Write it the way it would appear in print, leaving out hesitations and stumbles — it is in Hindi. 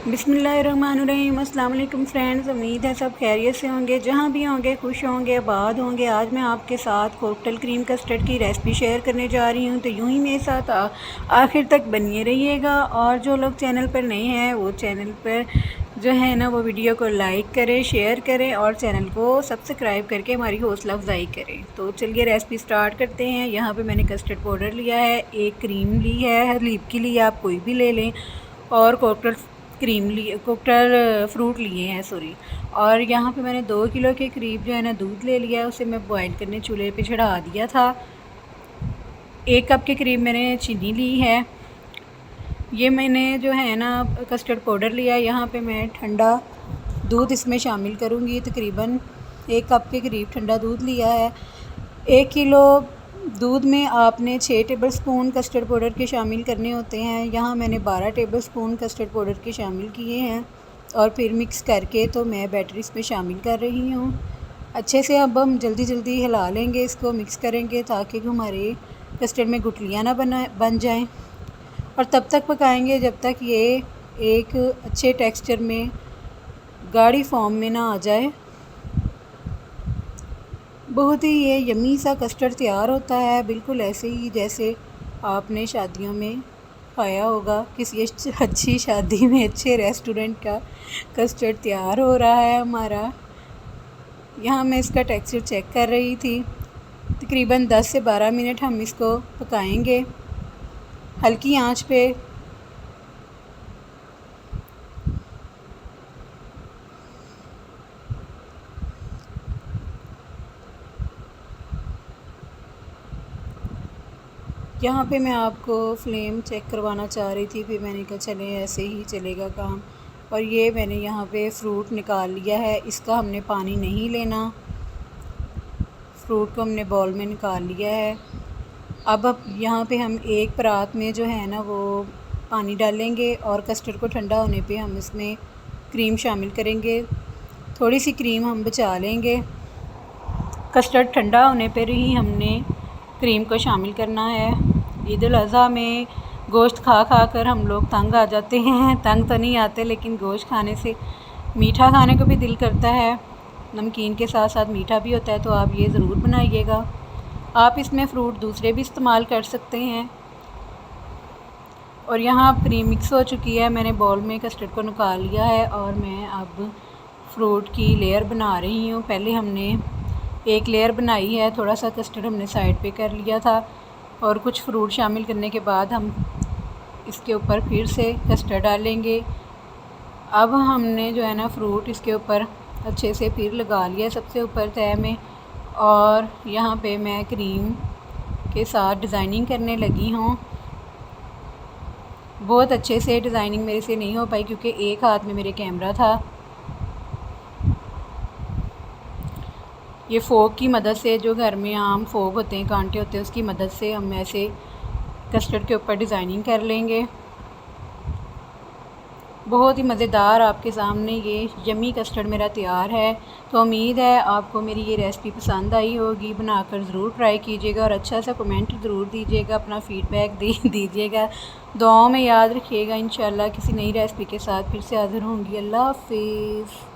बिस्मिल्लाहिर्रहमानिर्रहीम। अस्सलाम वालेकुम फ्रेंड्स, उम्मीद है सब खैरियत से होंगे, जहाँ भी होंगे खुश होंगे, आबाद होंगे। आज मैं आपके साथ कोकटल क्रीम कस्टर्ड की रेसिपी शेयर करने जा रही हूँ, तो यूँ ही मेरे साथ आखिर तक बनिए रहिएगा। और जो लोग चैनल पर नए हैं वो चैनल पर जो है ना वो वीडियो को लाइक करें, शेयर करें और चैनल को सब्सक्राइब करके हमारी हौसला अफजाई करें। तो चलिए रेसिपी स्टार्ट करते हैं। यहाँ पे मैंने कस्टर्ड पाउडर लिया है, एक क्रीम ली है, हलीब की लिए आप कोई भी ले लें, और कोकटल क्रीम लिए, कोकटल फ्रूट लिए हैं सॉरी। और यहाँ पे मैंने 2 किलो के करीब जो है ना दूध ले लिया है, उसे मैं बॉईल करने चूल्हे पे चढ़ा दिया था। 1 कप के करीब मैंने चीनी ली है। ये मैंने जो है ना कस्टर्ड पाउडर लिया है। यहाँ पे मैं ठंडा दूध इसमें शामिल करूँगी। तकरीबन 1 कप के करीब ठंडा दूध लिया है। 1 किलो दूध में आपने 6 टेबलस्पून कस्टर्ड पाउडर के शामिल करने होते हैं। यहाँ मैंने 12 टेबलस्पून कस्टर्ड पाउडर के शामिल किए हैं और फिर मिक्स करके तो मैं बैटर इसमें शामिल कर रही हूँ। अच्छे से अब हम जल्दी हिला लेंगे, इसको मिक्स करेंगे ताकि हमारे कस्टर्ड में गुठलियाँ ना बन जाएँ। और तब तक पकाएंगे जब तक ये एक अच्छे टेक्सचर में गाढ़ी फॉर्म में ना आ जाए। बहुत ही ये यमी सा कस्टर्ड तैयार होता है, बिल्कुल ऐसे ही जैसे आपने शादियों में खाया होगा। किसी अच्छी शादी में अच्छे रेस्टोरेंट का कस्टर्ड तैयार हो रहा है हमारा। यहाँ मैं इसका टेक्सचर चेक कर रही थी। तकरीबन 10 से 12 मिनट हम इसको पकाएंगे हल्की आंच पे। यहाँ पे मैं आपको फ्लेम चेक करवाना चाह रही थी, फिर मैंने कहा चले ऐसे ही चलेगा काम। और ये मैंने यहाँ पे फ़्रूट निकाल लिया है, इसका हमने पानी नहीं लेना। फ़्रूट को हमने बाउल में निकाल लिया है। अब यहाँ पे हम एक परात में जो है ना वो पानी डालेंगे और कस्टर्ड को ठंडा होने पे हम इसमें क्रीम शामिल करेंगे। थोड़ी सी क्रीम हम बचा लेंगे। कस्टर्ड ठंडा होने पर ही हमने क्रीम को शामिल करना है। ईद उल अज़हा में गोश्त खा कर हम लोग तंग आ जाते हैं। तंग तो नहीं आते, लेकिन गोश्त खाने से मीठा खाने को भी दिल करता है। नमकीन के साथ साथ मीठा भी होता है, तो आप ये ज़रूर बनाइएगा। आप इसमें फ़्रूट दूसरे भी इस्तेमाल कर सकते हैं। और यहाँ क्रीम मिक्स हो चुकी है, मैंने बाउल में कस्टर्ड को निकाल लिया है और मैं अब फ्रूट की लेयर बना रही हूँ। पहले हमने एक लेयर बनाई है, थोड़ा सा कस्टर्ड हमने साइड पे कर लिया था और कुछ फ्रूट शामिल करने के बाद हम इसके ऊपर फिर से कस्टर्ड डालेंगे। अब हमने जो है ना फ्रूट इसके ऊपर अच्छे से फिर लगा लिया सबसे ऊपर तह में। और यहाँ पे मैं क्रीम के साथ डिज़ाइनिंग करने लगी हूँ। बहुत अच्छे से डिज़ाइनिंग मेरे से नहीं हो पाई क्योंकि एक हाथ में मेरे कैमरा था। ये फोक की मदद से, जो घर में आम फोक होते हैं, कांटे होते हैं, उसकी मदद से हम ऐसे कस्टर्ड के ऊपर डिज़ाइनिंग कर लेंगे। बहुत ही मज़ेदार आपके सामने ये यमी कस्टर्ड मेरा तैयार है। तो उम्मीद है आपको मेरी ये रेसिपी पसंद आई होगी। बनाकर ज़रूर ट्राई कीजिएगा और अच्छा सा कमेंट ज़रूर दीजिएगा, अपना फ़ीडबैक दीजिएगा। दुआओं में याद रखिएगा। इंशाल्लाह किसी नई रेसिपी के साथ फिर से हाज़िर होंगी। अल्लाह हाफ़िज़।